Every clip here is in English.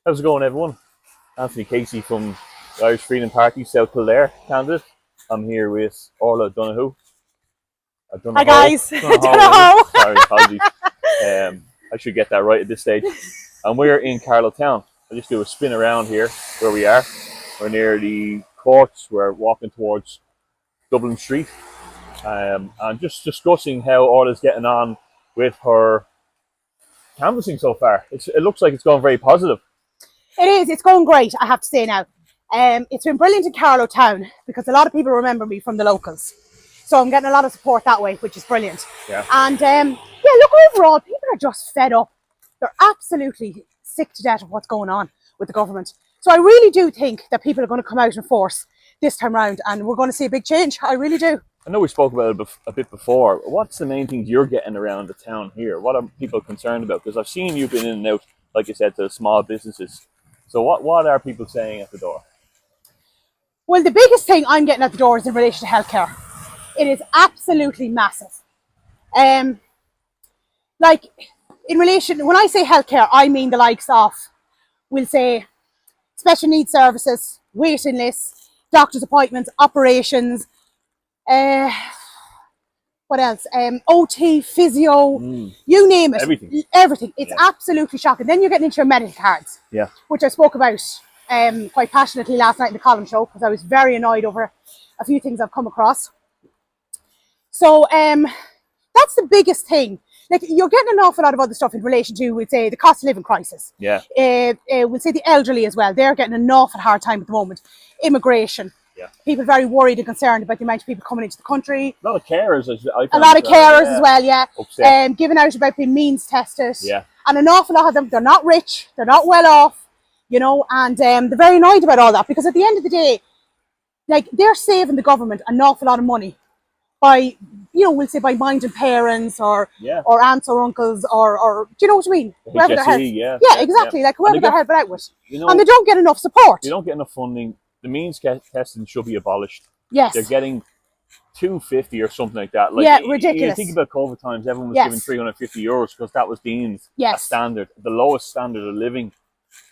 How's it going, everyone? Anthony Casey from the Irish Freedom Party, South Kildare candidate. I'm here with Orla Donohoe. Hi guys. Donohoe. Sorry, apologies. I should get that right at this stage. And we're in Carlow Town. I'll just do a spin around here where we are. We're near the courts. We're walking towards Dublin Street. And just discussing how Orla's getting on with her canvassing so far. It looks like it's going very positive. It is. It's going great, I have to say now. It's been brilliant in Carlow Town because a lot of people remember me from the locals. So I'm getting a lot of support that way, which is brilliant. Yeah. And look, overall, people are just fed up. They're absolutely sick to death of what's going on with the government. So I really do think that people are going to come out in force this time round and we're going to see a big change. I really do. I know we spoke about it a bit before. What's the main things you're getting around the town here? What are people concerned about? Because I've seen you've been in and out, like you said, to small businesses. So what are people saying at the door? Well, the biggest thing I'm getting at the door is in relation to healthcare. It is absolutely massive. Like, in relation, when I say healthcare, I mean the likes of, we'll say, special needs services, waiting lists, doctor's appointments, operations, what else? OT, physio, you name it. Everything. It's absolutely shocking. Then you're getting into your medical cards, which I spoke about quite passionately last night in the column show because I was very annoyed over a few things I've come across. So that's the biggest thing. Like, you're getting an awful lot of other stuff in relation to, we'd say, the cost of living crisis. Yeah. We'll say the elderly as well. They're getting an awful hard time at the moment. Immigration. Yeah. People are very worried and concerned about the amount of people coming into the country. A lot of carers. As well. Giving out about being means tested. Yeah. And an awful lot of them, they're not rich, they're not well off, you know, and they're very annoyed about all that because at the end of the day, like, they're saving the government an awful lot of money by, you know, we'll say by minding parents or aunts or uncles or do you know what I mean? Whoever they're exactly. Like whoever they're helping out with. You know, and they don't get enough support. They don't get enough funding. The means testing should be abolished. Yes. They're getting $250 or something like that. Like, ridiculous. You think about COVID times, everyone was given €350 because that was deemed a standard, the lowest standard of living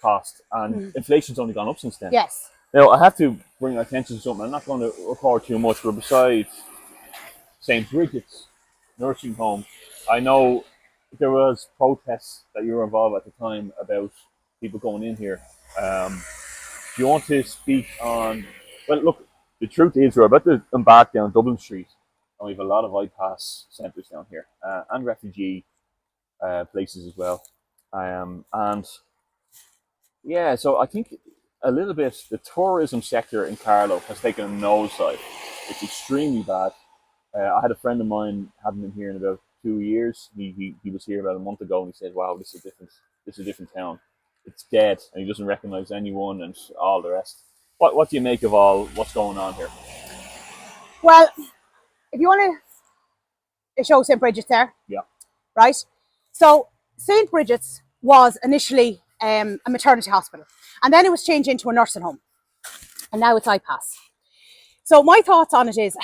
cost. And inflation's only gone up since then. Yes. Now, I have to bring attention to something. I'm not going to record too much, but besides St. Bridget's nursing home, I know there was protests that you were involved at the time about people going in here. Do you want to speak on... Well, look, the truth is we're about to embark down Dublin Street, and we have a lot of ipas centres down here, and refugee places as well. So I think a little bit the tourism sector in Carlow has taken a nosedive. It's extremely bad. I had a friend of mine, hadn't been here in about 2 years. He was here about a month ago, and he said, "Wow, this is a different town. It's dead," and he doesn't recognise anyone and all the rest. What do you make of all what's going on here? Well, if you want to show St. Bridget's there, right? So St. Bridget's was initially a maternity hospital, and then it was changed into a nursing home, and now it's ipas. So my thoughts on it is,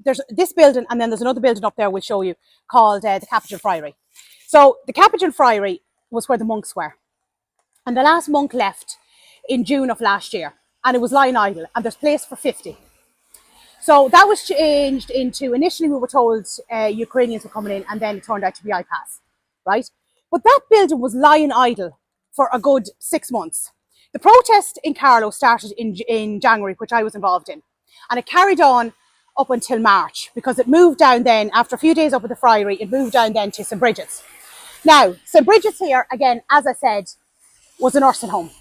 there's this building, and then there's another building up there we'll show you called the Capuchin Friary. So the Capuchin Friary was where the monks were. And the last monk left in June of last year, and it was lying idle, and there's place for 50. So that was changed into, initially we were told Ukrainians were coming in, and then it turned out to be ipas, right? But that building was lying idle for a good 6 months. The protest in Carlow started in January, which I was involved in, and it carried on up until March, because it moved down then, after a few days up at the Friary, it moved down then to St. Bridget's. Now, St. Bridget's here, again, as I said, was a nursing home.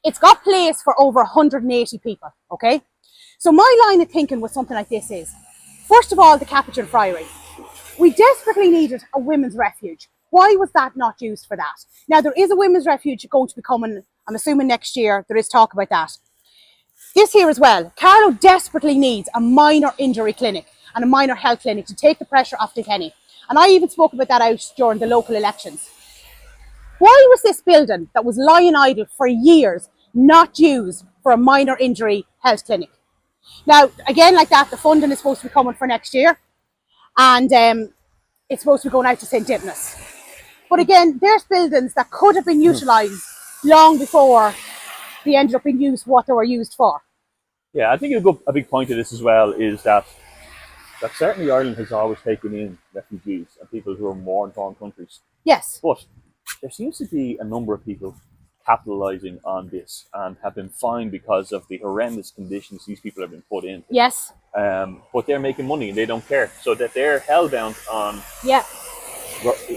It's got place for over 180 people, okay? So my line of thinking with something like this is, first of all, the Capuchin Friary. We desperately needed a women's refuge. Why was that not used for that? Now, there is a women's refuge going to be coming, I'm assuming next year. There is talk about that. This here as well, Carlow desperately needs a minor injury clinic and a minor health clinic to take the pressure off Kilkenny. And I even spoke about that out during the local elections. Why was this building that was lying idle for years not used for a minor injury health clinic? Now, again, like that, the funding is supposed to be coming for next year. And it's supposed to be going out to St. Denis. But again, there's buildings that could have been utilised long before they ended up being used for what they were used for. Yeah, I think a big point of this as well is that certainly Ireland has always taken in refugees and people who are in war-torn countries. Yes. But there seems to be a number of people capitalising on this and have been fined because of the horrendous conditions these people have been put in. Yes. But they're making money and they don't care. So that they're hell-bound on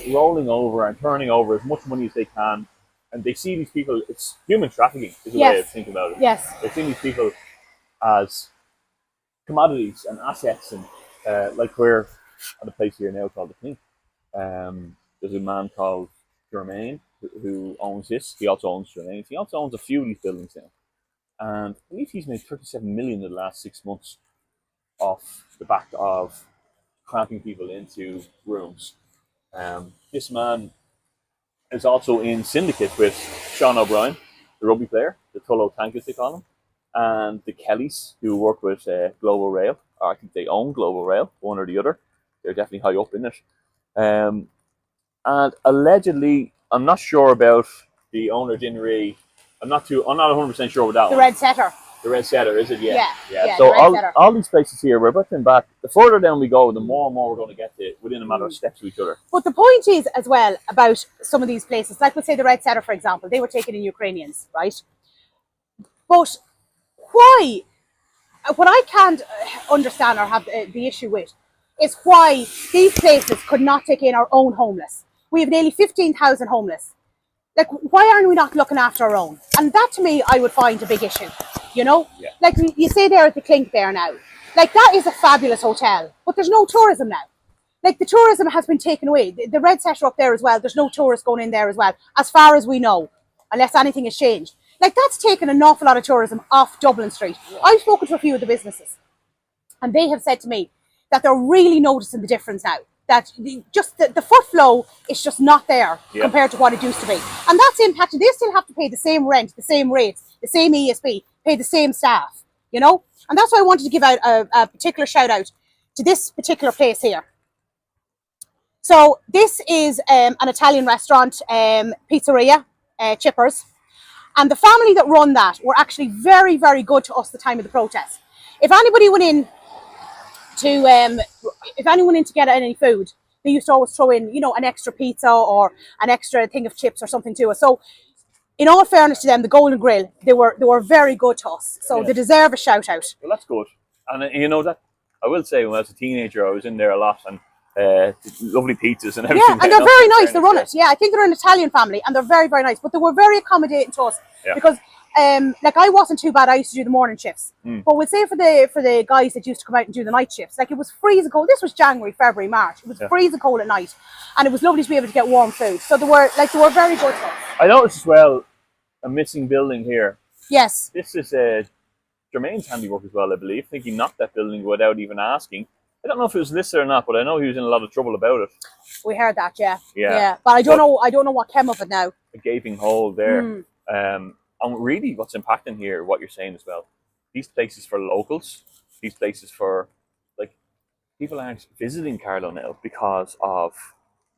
rolling over and turning over as much money as they can. And they see these people, it's human trafficking is the way of thinking about it. Yes. They see these people as commodities and assets, and like we're at a place here now called the Clink. There's a man called Germain who owns this. He also owns Germain. He also owns a few of these buildings now, and I believe he's made 37 million in the last 6 months off the back of cramping people into rooms. This man is also in syndicate with Sean O'Brien, the rugby player, the Tullow Tank as they call him, and the Kellys, who work with Global Rail. Or I think they own Global Rail, one or the other. They're definitely high up in it. And allegedly, I'm not sure about the owner Dinnery. I'm not 100% sure about that The one. Red Setter. The Red Setter, is it? Yeah. So all these places here, we're bringing back. The further down we go, the more and more we're going to get to within a matter of steps to each other. But the point is as well about some of these places, like let's say the Red Setter, for example, they were taking in Ukrainians, right? But why? What I can't understand or have the issue with is why these places could not take in our own homeless. We have nearly 15,000 homeless. Like, why aren't we not looking after our own? And that, to me, I would find a big issue, you know? Yeah. Like, you say there at the Clink there now, like, that is a fabulous hotel, but there's no tourism now. Like, the tourism has been taken away. The Red Setter up there as well, there's no tourists going in there as well, as far as we know, unless anything has changed. Like, that's taken an awful lot of tourism off Dublin Street. Yeah. I've spoken to a few of the businesses, and they have said to me that they're really noticing the difference now. That just the foot flow is just not there compared to what it used to be. And that's impacted. They still have to pay the same rent, the same rates, the same ESB, pay the same staff, you know? And that's why I wanted to give out a particular shout out to this particular place here. So this is an Italian restaurant, pizzeria, Chippers. And the family that run that were actually very, very good to us at the time of the protest. If anybody went in to get any food, they used to always throw in, you know, an extra pizza or an extra thing of chips or something to us. So, in all fairness to them, the Golden Grill, they were very good to us. So they deserve a shout out. Well, that's good. And you know that I will say, when I was a teenager, I was in there a lot, and lovely pizzas and everything. Yeah, and they're very nice. They run it. Yeah, I think they're an Italian family, and they're very, very nice. But they were very accommodating to us because. Like, I wasn't too bad. I used to do the morning shifts, but we'll say for the guys that used to come out and do the night shifts, like, it was freezing cold. This was January, February, March. It was freezing cold at night, and it was lovely to be able to get warm food. So they were very good to us. I noticed as well a missing building here. Yes, this is Jermaine's handiwork as well, I believe. I think he knocked that building without even asking. I don't know if it was listed or not, but I know he was in a lot of trouble about it. We heard that, yeah. But I don't know what came of it now. A gaping hole there. And really, what's impacting here, what you're saying as well, these places for locals, these places for, like, people aren't visiting Carlow now because of,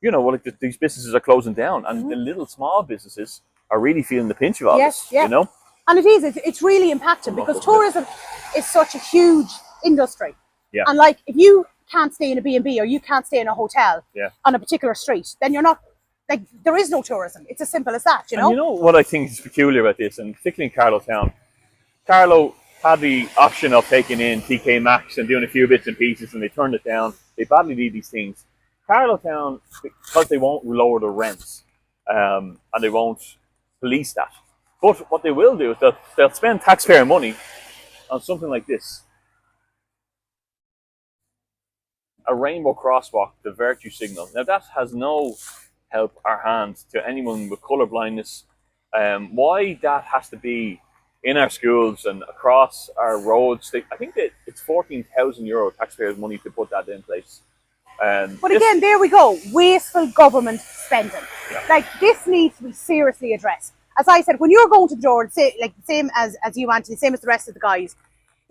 you know, well, like, these businesses are closing down, and the little small businesses are really feeling the pinch of all this, you know? And it's really impacting because tourism is such a huge industry. Yeah. And, like, if you can't stay in a B&B or you can't stay in a hotel on a particular street, then you're not, like, there is no tourism. It's as simple as that, you know? And you know what I think is peculiar about this, and particularly in Carlow Town? Carlow had the option of taking in TK Maxx and doing a few bits and pieces, and they turned it down. They badly need these things. Carlow Town, because they won't lower the rents, and they won't police that. But what they will do is they'll spend taxpayer money on something like this. A rainbow crosswalk, the virtue signal. Now, that has no help our hands to anyone with colour blindness. Why that has to be in our schools and across our roads? I think that it's €14,000 taxpayers' money to put that in place. But again, there we go, wasteful government spending. Like, this needs to be seriously addressed. As I said, when you're going to the door, like, the same as you, Anthony, same as the rest of the guys,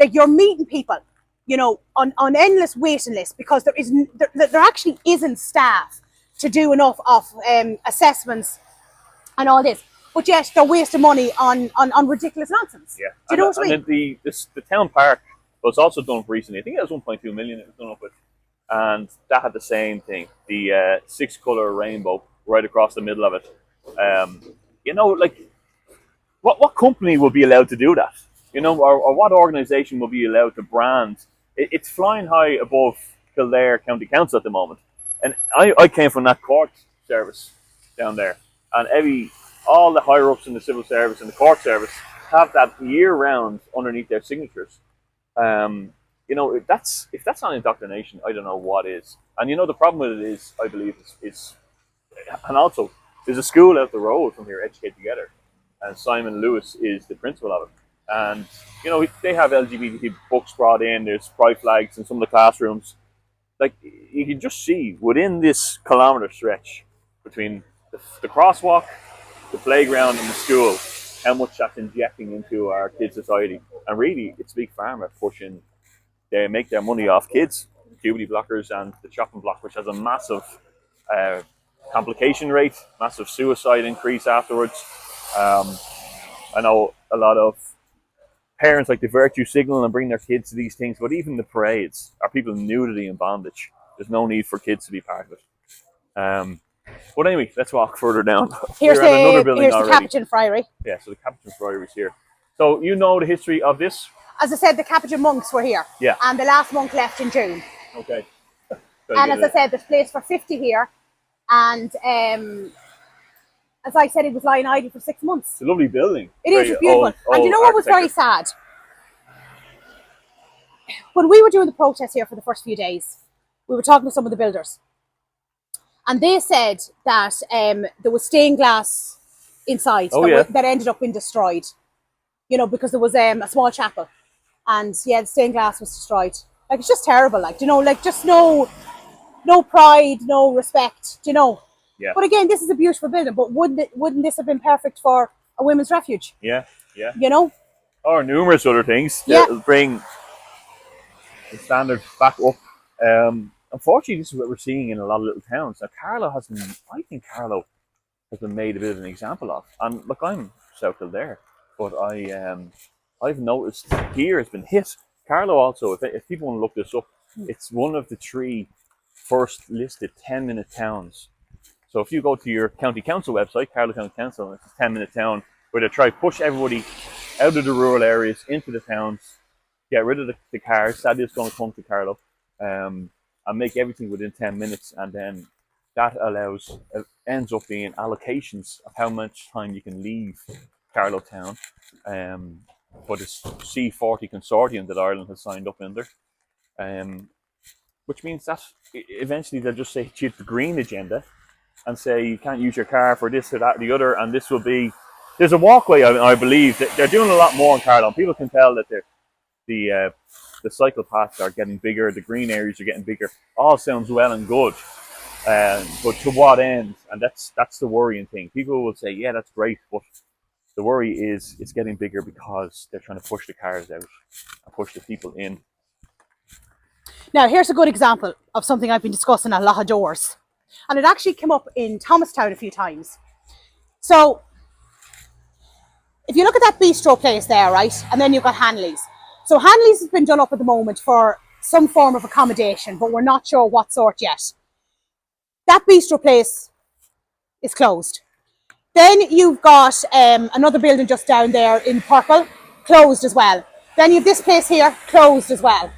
like, you're meeting people, you know, on endless waiting lists because there actually isn't staff to do enough of assessments and all this. but yet they're wasting money on ridiculous nonsense. Yeah. Do you know what I mean? And the town park was also done up recently. I think it was 1.2 million it was done up with. And that had the same thing. The 6-colour rainbow right across the middle of it. You know, like, what company will be allowed to do that? You know, or what organisation will be allowed to brand? It's flying high above Kildare County Council at the moment. And I came from that court service down there. And all the higher-ups in the civil service and the court service have that year-round underneath their signatures. You know, if that's not indoctrination, I don't know what is. And you know, the problem with it is, I believe, and also, there's a school out the road from here, Educate Together, and Simon Lewis is the principal of it. And you know, they have LGBT books brought in. There's pride flags in some of the classrooms. Like, you can just see within this kilometre stretch between the crosswalk, the playground, and the school, how much that's injecting into our kids' society. And really, it's Big Pharma pushing. They make their money off kids, puberty blockers, and the chopping block, which has a massive complication rate, massive suicide increase afterwards. I know a lot of parents like to virtue signal and bring their kids to these things, but even the parades are people in nudity and bondage. There's no need for kids to be part of it. But anyway, let's walk further down. Here's the Capuchin Friary. Yeah, so the Capuchin Friary is here. So you know the history of this? As I said, the Capuchin monks were here. Yeah. And the last monk left in June. Okay. And as I said, there's place for 50 here. And as I said, it was lying idle for 6 months. It's a lovely building. It is, it's beautiful. And you know what was very sad? When we were doing the protest here for the first few days, we were talking to some of the builders. And they said that there was stained glass inside that ended up being destroyed. You know, because there was a small chapel. And yeah, the stained glass was destroyed. Like, it's just terrible. Like, you know, like, just no pride, no respect, you know. Yeah. But again, this is a beautiful building. But wouldn't this have been perfect for a women's refuge? Yeah, yeah. You know? Or numerous other things that will bring the standard back up. Unfortunately, this is what we're seeing in a lot of little towns. Now, I think Carlow has been made a bit of an example of. And look, I'm South Kildare, but I've noticed here has been hit. Carlow also, if people want to look this up, it's one of the 3 first listed 10-minute towns. So if you go to your county council website, Carlow County Council, it's a 10-minute town where they try to push everybody out of the rural areas into the towns, get rid of the cars. That is going to come to Carlow, and make everything within 10 minutes. And then that ends up being allocations of how much time you can leave Carlow town. But it's C40 consortium that Ireland has signed up under, which means that eventually they'll just say cheat the green agenda and say you can't use your car for this or that or the other, and this will be. There's a walkway, I believe, that they're doing a lot more in Carlow. People can tell that the cycle paths are getting bigger, the green areas are getting bigger. All sounds well and good, but to what end? And that's the worrying thing. People will say, yeah, that's great, but the worry is it's getting bigger because they're trying to push the cars out and push the people in. Now, here's a good example of something I've been discussing at Loch Doors. And it actually came up in Thomastown a few times. So, if you look at that bistro place there, right, and then you've got Hanley's. So Hanley's has been done up at the moment for some form of accommodation, but we're not sure what sort yet. That bistro place is closed. Then you've got another building just down there in purple, closed as well. Then you have this place here, closed as well.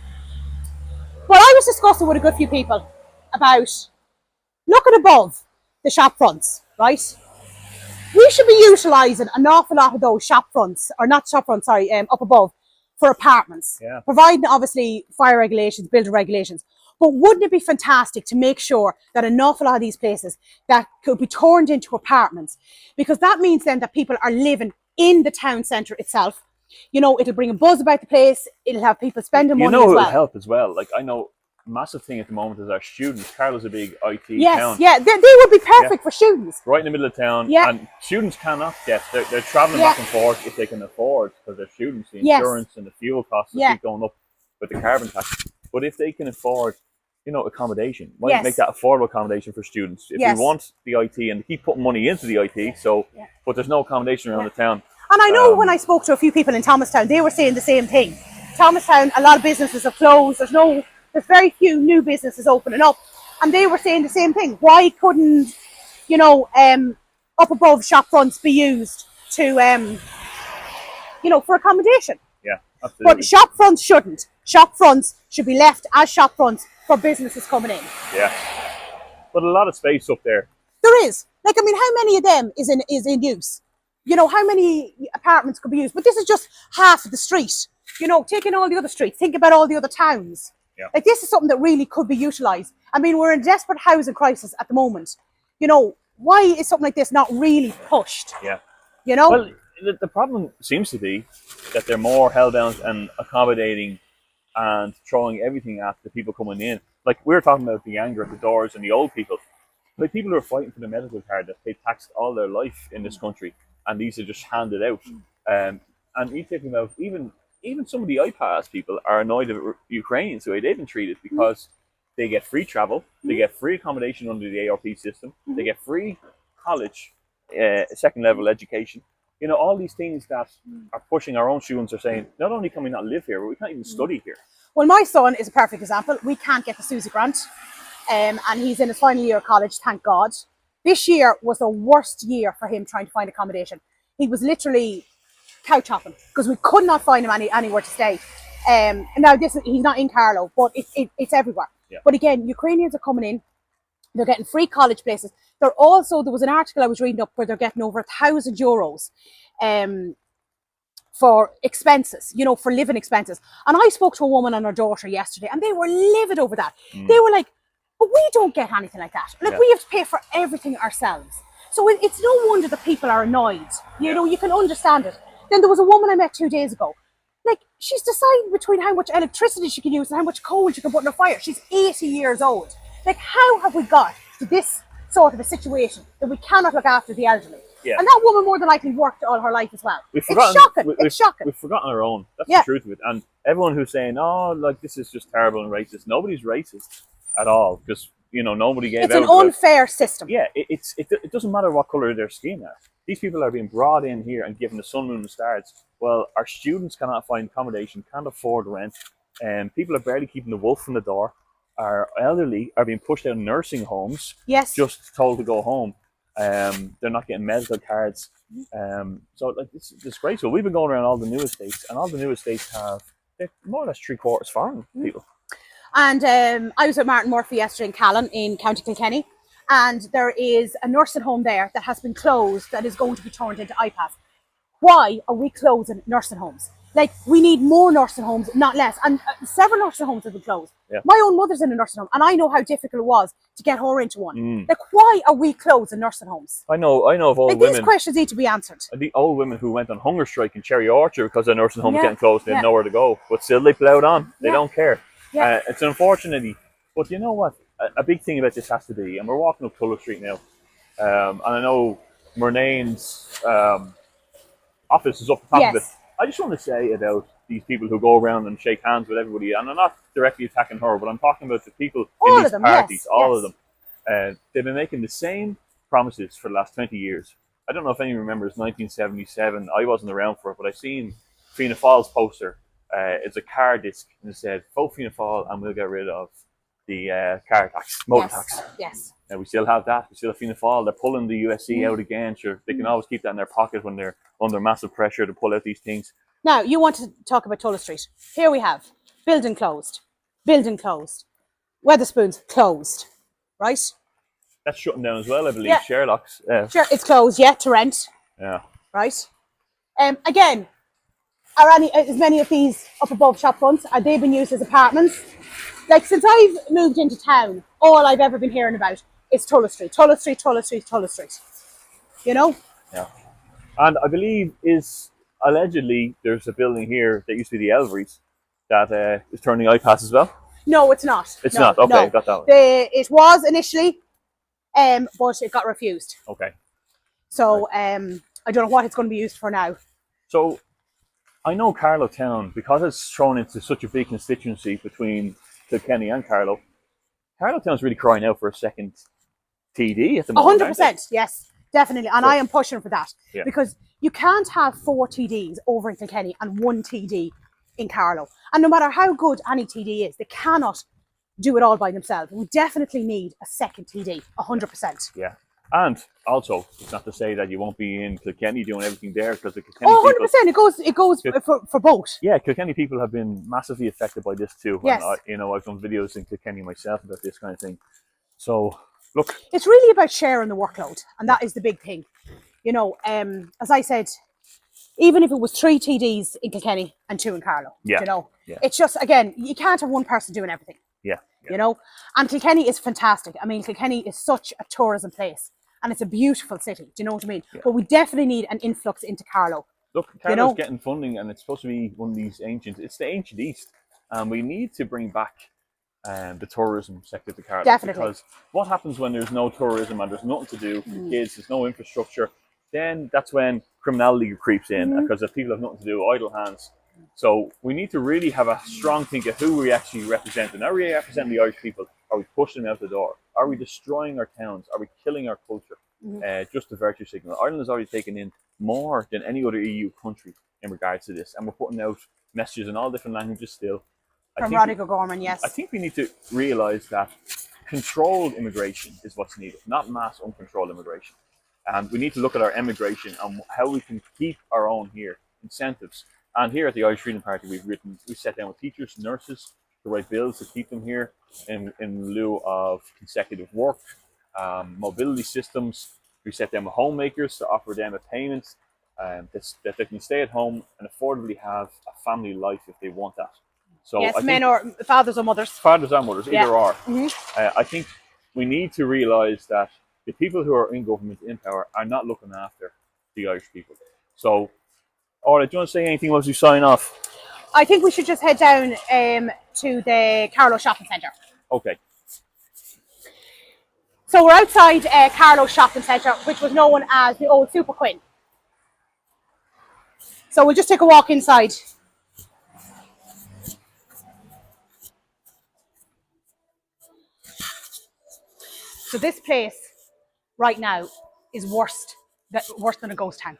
Well, I was discussing with a good few people about looking above the shop fronts, right? We should be utilising an awful lot of those shop fronts, or not shop fronts, sorry, up above, for apartments. Yeah. Providing, obviously, fire regulations, building regulations. But wouldn't it be fantastic to make sure that an awful lot of these places that could be turned into apartments? Because that means then that people are living in the town centre itself. You know, it'll bring a buzz about the place. It'll have people spending money as well. It'll help as well. Like, I know a massive thing at the moment is our students. Carlow's a big IT town. Yes, they would be perfect for students. Right in the middle of town. Yeah. And students cannot get, they're travelling back and forth if they can afford, because they're students, the insurance and the fuel costs keep going up with the carbon tax. But if they can afford, accommodation. Why Yes. make that affordable accommodation for students? If Yes. we want the IT and keep putting money into the IT, but there's no accommodation around the town. And I know when I spoke to a few people in Thomastown, they were saying the same thing. Thomastown, a lot of businesses have closed. There's very few new businesses opening up, and they were saying the same thing. Why couldn't, up above shop fronts be used to, for accommodation? Yeah, absolutely. But shop fronts shouldn't. Shop fronts should be left as shop fronts for businesses coming in. Yeah, but a lot of space up there. There is. How many of them is in use? How many apartments could be used? But this is just half of the street. Taking all the other streets, think about all the other towns. Yeah. This is something that really could be utilised. We're in a desperate housing crisis at the moment. Why is something like this not really pushed? Yeah. Well, the problem seems to be that they're more hell-bound and accommodating and throwing everything at the people coming in. Like, we were talking about the anger at the doors and the old people. Like, people who are fighting for the medical card that they taxed all their life in this country, and these are just handed out. And you thinking about even some of the ipas people are annoyed at Ukrainians the way they've been treated, because they get free travel, they get free accommodation under the ARP system, they get free college, second level education. All these things that are pushing our own students are saying, not only can we not live here, but we can't even study here. Well, my son is a perfect example. We can't get the Susie grant, and he's in his final year of college, thank God. This year was the worst year for him trying to find accommodation. He was literally couch hopping because we could not find him anywhere to stay. Now, he's not in Carlow, but it's everywhere. Yeah. But again, Ukrainians are coming in. They're getting free college places. There was an article I was reading up where they're getting over €1,000 for expenses, for living expenses. And I spoke to a woman and her daughter yesterday, and they were livid over that. They were like, but we don't get anything like that. We have to pay for everything ourselves. So it's no wonder that people are annoyed. You can understand it. Then there was a woman I met 2 days ago. She's deciding between how much electricity she can use and how much coal she can put in a fire. She's 80 years old. How have we got to this sort of a situation that we cannot look after the elderly? Yeah. And that woman more than likely worked all her life as well. It's shocking. It's shocking. We've forgotten our own. That's the truth of it. And everyone who's saying, this is just terrible and racist, nobody's racist at all, because nobody gave out. It's an unfair system. Yeah, it doesn't matter what colour their skin are. These people are being brought in here and given the sun, moon, and stars. Well, our students cannot find accommodation, can't afford rent, and people are barely keeping the wolf from the door. Our elderly are being pushed out of nursing homes, just told to go home. They're not getting medical cards. So it's disgraceful. We've been going around all the new estates, and all the new estates they're more or less 3/4 foreign people. And I was with Martin Murphy yesterday in Callan in County Kilkenny, and there is a nursing home there that has been closed that is going to be turned into ipas. Why are we closing nursing homes? We need more nursing homes, not less. And several nursing homes have been closed. Yeah. My own mother's in a nursing home, and I know how difficult it was to get her into one. Why are we closing nursing homes? I know of old women. These questions need to be answered. The old women who went on hunger strike in Cherry Orchard because their nursing home was getting closed, they had nowhere to go. But still, they plowed on. They don't care. Yeah. It's unfortunately. But you know what? A big thing about this has to be, and we're walking up Tulloch Street now, and I know Murnane's office is up the top of it. I just want to say about these people who go around and shake hands with everybody, and I'm not directly attacking her, but I'm talking about the people in these parties, all of them. They've been making the same promises for the last 20 years. I don't know if anyone remembers 1977. I wasn't around for it, but I've seen Fianna Fáil's poster. It's a car disc, and it said, vote Fianna Fáil and we'll get rid of the car tax, motor tax. Yes. And we still have that. We still have Fianna Fáil. They're pulling the USC out again. Sure, they can always keep that in their pocket when they're under massive pressure to pull out these things. Now, you want to talk about Tulloch Street. Here we have building closed, Weatherspoons closed, right? That's shutting down as well, I believe. Sherlock's. Sure, it's closed, to rent. Yeah. Right? Again, as many of these up above shop fronts, are they being used as apartments? Since I've moved into town, all I've ever been hearing about is Tulloch Street. Yeah. And I believe allegedly there's a building here that used to be the Elveries that is turning iPass as well. No, it's not. It's not. Okay, got that one. It was initially, but it got refused. Okay. So I don't know what it's going to be used for now. So I know Carlow Town, because it's thrown into such a big constituency between Kilkenny and Carlow, Carlow Town's really crying out for a second TD at the moment. 100%, yes, definitely. And So, I am pushing for that yeah. because you can't have 4 TDs over in Kilkenny and 1 TD in Carlow. And no matter how good any TD is, they cannot do it all by themselves. We definitely need a second TD, 100%. Yeah. And also, it's not to say that you won't be in Kilkenny doing everything there, because the Kilkenny Oh, people, 100%. It goes for both. yeah, Kilkenny people have been massively affected by this too. Yes. And I've done videos in Kilkenny myself about this kind of thing. So, look. It's really about sharing the workload, and that is the big thing. As I said, even if it was 3 TDs in Kilkenny and 2 in Carlow, it's just, again, you can't have one person doing everything. Yeah. And Kilkenny is fantastic. I mean, Kilkenny is such a tourism place, and it's a beautiful city. Do you know what I mean? Yeah. But we definitely need an influx into Carlow. Look, Carlow's getting funding, and it's supposed to be one of these it's the ancient East, and we need to bring back the tourism sector to Carlow. Definitely. Because what happens when there's no tourism and there's nothing to do for the kids, there's no infrastructure, then that's when criminality creeps in, because if people have nothing to do, idle hands. So we need to really have a strong think of who we actually represent. And are we representing the Irish people? Are we pushing them out the door? Are we destroying our towns? Are we killing our culture? Just a virtue signal. Ireland has already taken in more than any other EU country in regards to this. And we're putting out messages in all different languages still. From Roderick O'Gorman, yes. I think we need to realise that controlled immigration is what's needed, not mass uncontrolled immigration. And we need to look at our immigration and how we can keep our own here, incentives. And here at the Irish Freedom Party, we sat down with teachers, nurses to write bills to keep them here in lieu of consecutive work, mobility systems. We sat down with homemakers to offer them a payment that they can stay at home and affordably have a family life if they want that. So yes, men or fathers or mothers. Fathers and mothers, either or. Mm-hmm. I think we need to realise that the people who are in government, in power, are not looking after the Irish people. So, Orla, do you want to say anything as we sign off? I think we should just head down to the Carlow Shopping Centre. Okay. So we're outside Carlow Shopping Centre, which was known as the old Super Quinn. So we'll just take a walk inside. So this place right now is worse than a ghost town.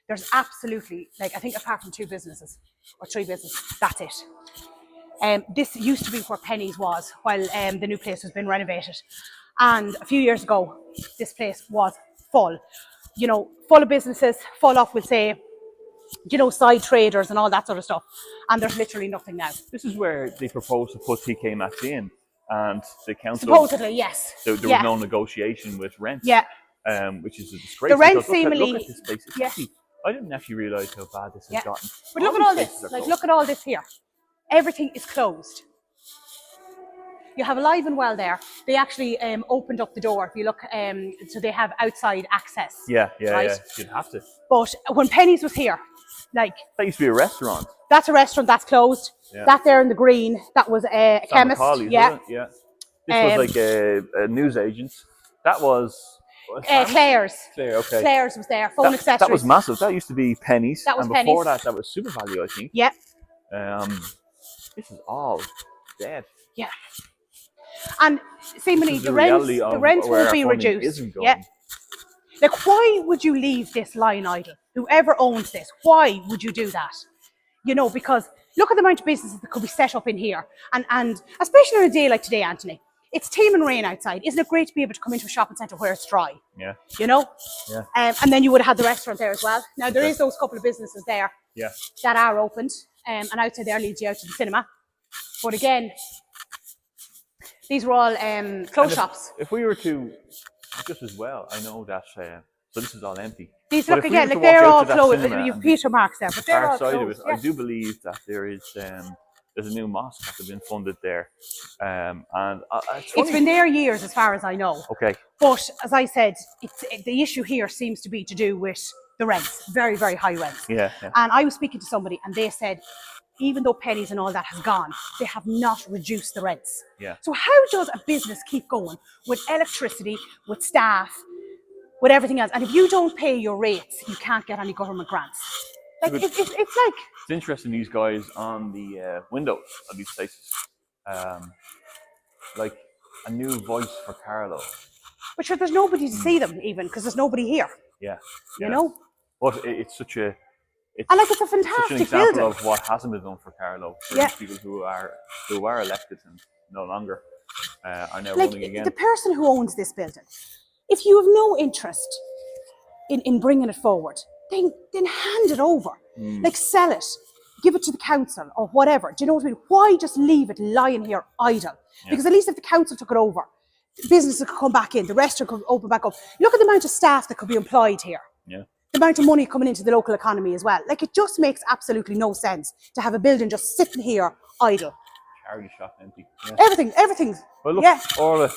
There's absolutely, I think apart from 2 businesses or 3 businesses, that's it. This used to be where Penny's was while the new place has been renovated. And a few years ago, this place was full. Full of businesses, full of, we'll say, side traders and all that sort of stuff. And there's literally nothing now. This is where they proposed to put TK Maxx in, and the council... Supposedly, yes. There was no negotiation with rent. Yeah. Which is a disgrace. The rent seemingly... Look at this place. Yes. I didn't actually realise how bad this has gotten. But look at all this. Look at all this here. Everything is closed. You have Alive and Well there. They actually opened up the door. If you look, so they have outside access. Yeah. Right? You'd have to. But when Penny's was here, that used to be a restaurant. That's a restaurant that's closed. Yeah. That there in the green, that was a chemist. Yeah. This was like a newsagent. That was... Claire's. Claire, okay. Claire's was there. Phone accessories. That was massive. That used to be Penny's. That was and Penny's. Before that was Super Value, I think. Yeah. This is all dead. Yeah. And seemingly the rent will be reduced. Yeah. Why would you leave this lying idle? Whoever owns this, why would you do that? Because look at the amount of businesses that could be set up in here. And especially on a day like today, Anthony, it's teeming rain outside. Isn't it great to be able to come into a shopping centre where it's dry? Yeah. Yeah. And then you would have had the restaurant there as well. Now, there is those couple of businesses there that are opened. And outside there leads you out to the cinema. But again, these were all clothes shops. If we were to, just as well, I know that, so this is all empty. These look again, they're all closed. You've Peter Marks there, but they're all closed. I do believe that there is... there's a new mosque that has been funded there. And it's been there years, as far as I know. Okay. But as I said, the issue here seems to be to do with the rents, very, very high rents. Yeah. And I was speaking to somebody and they said, even though Pennies and all that has gone, they have not reduced the rents. Yeah. So how does a business keep going with electricity, with staff, with everything else? And if you don't pay your rates, you can't get any government grants. It's interesting, these guys on the windows of these places. a new voice for Carlow. But sure, there's nobody to see them even because there's nobody here. Yeah. You know? But it's such a... And like it's a such an fantastic example building. of what hasn't been done for Carlow. For Yeah. people who are elected and no longer are now Like running again. the person who owns this building, if you have no interest in bringing it forward, then hand it over. Like sell it, give it to the council or whatever. Do you know what I mean? Why just leave it lying here idle? Yeah. Because at least if the council took it over, businesses could come back in, the restaurant could open back up. Look at the amount of staff that could be employed here. Yeah. The amount of money coming into the local economy as well. Like it just makes absolutely no sense to have a building just sitting here idle. Charity shop empty. Yeah. Everything's. Well, look, yeah. Orla,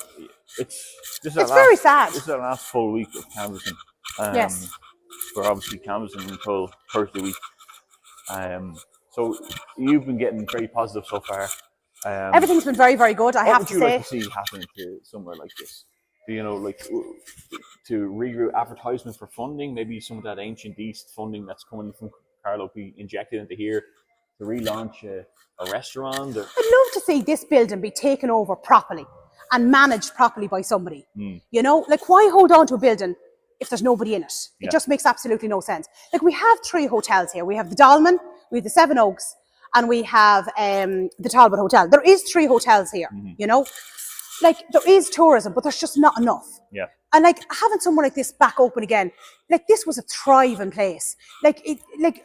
it's very sad. This is our last full week of canvassing. Yes. We're obviously canvassing until Thursday week. So you've been getting very positive so far. Everything's been very, very good, I have to say. What would you like to see happening to somewhere like this? Do you know, like to reroute advertisement for funding, maybe some of that ancient East funding that's coming from Carlow be injected into here to relaunch a restaurant? Or... I'd love to see this building be taken over properly and managed properly by somebody. You know, like why hold on to a building if there's nobody in it? It just makes absolutely no sense. Like we have 3 hotels here. We have the Dolman, we have the Seven Oaks, and we have the Talbot Hotel. There is 3 hotels here, you know? Like there is tourism, but there's just not enough. Yeah. And like having somewhere like this back open again, like this was a thriving place. Like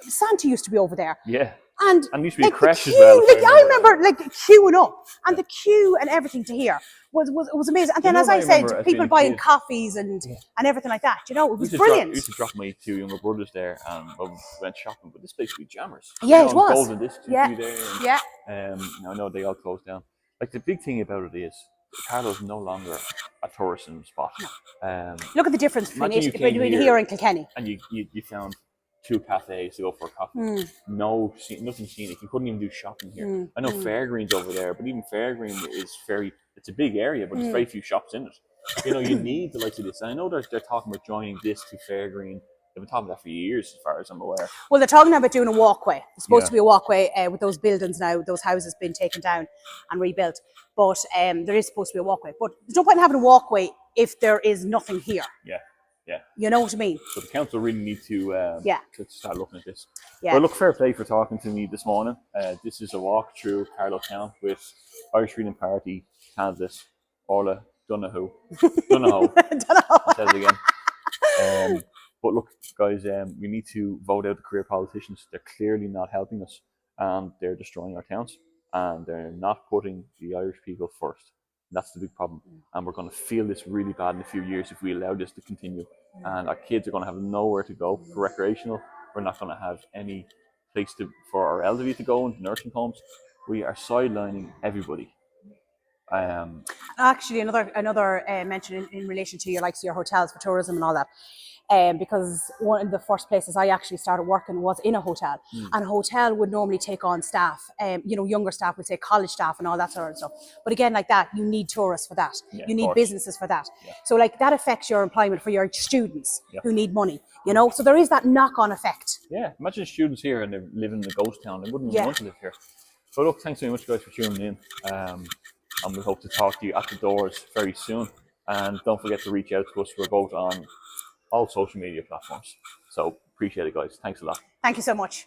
Santa used to be over there. Yeah. And used to be like a creche queue, as well. Like I remember like queuing up and the queue and everything to here was amazing. And then as I said, people buying coffees and everything like that. You know, it was brilliant. I used to drop my 2 younger brothers there and went shopping, but this place would be jammers. Yeah, it was. Golden Disc there. Yeah. I know they all closed down. Like the big thing about it is Carlow's no longer a tourism spot. No. Look at the difference between here and Kilkenny. And you found 2 cafes to go for a coffee. Nothing scenic. You couldn't even do shopping here. I know Fairgreen's over there, but even Fairgreen is it's a big area, but there's very few shops in it. You know, you need the likes of this. And I know they're talking about joining this to Fairgreen. They've been talking about that for years, as far as I'm aware. Well, they're talking about doing a walkway. It's supposed to be a walkway with those buildings now, those houses being taken down and rebuilt. But there is supposed to be a walkway. But there's no point in having a walkway if there is nothing here. Yeah. Yeah. You know what I mean? So the council really need to start looking at this. Yeah. Well, look, fair play for talking to me this morning. This is a walk through Carlow Town with Irish Freedom Party candidate Orla Donohoe. Donohoe. I'll say it again. But look, guys, we need to vote out the career politicians. They're clearly not helping us, and they're destroying our towns, and they're not putting the Irish people first. That's the big problem. And we're going to feel this really bad in a few years if we allow this to continue. And our kids are going to have nowhere to go for recreational. We're not going to have any place for our elderly to go into nursing homes. We are sidelining everybody. Actually, another mention in relation to your hotels for tourism and all that. Because one of the first places I actually started working was in a hotel, and a hotel would normally take on staff, younger staff would say college staff and all that sort of stuff. But again, like that, you need tourists for that. You need businesses for that. Yeah. So like that affects your employment for your students who need money, you know? So there is that knock-on effect. Yeah, imagine students here and they live in the ghost town. They wouldn't want to live here. So look, thanks very much guys for tuning in. And we hope to talk to you at the doors very soon. And don't forget to reach out to us. We're both on all social media platforms. So appreciate it, guys. Thanks a lot. Thank you so much.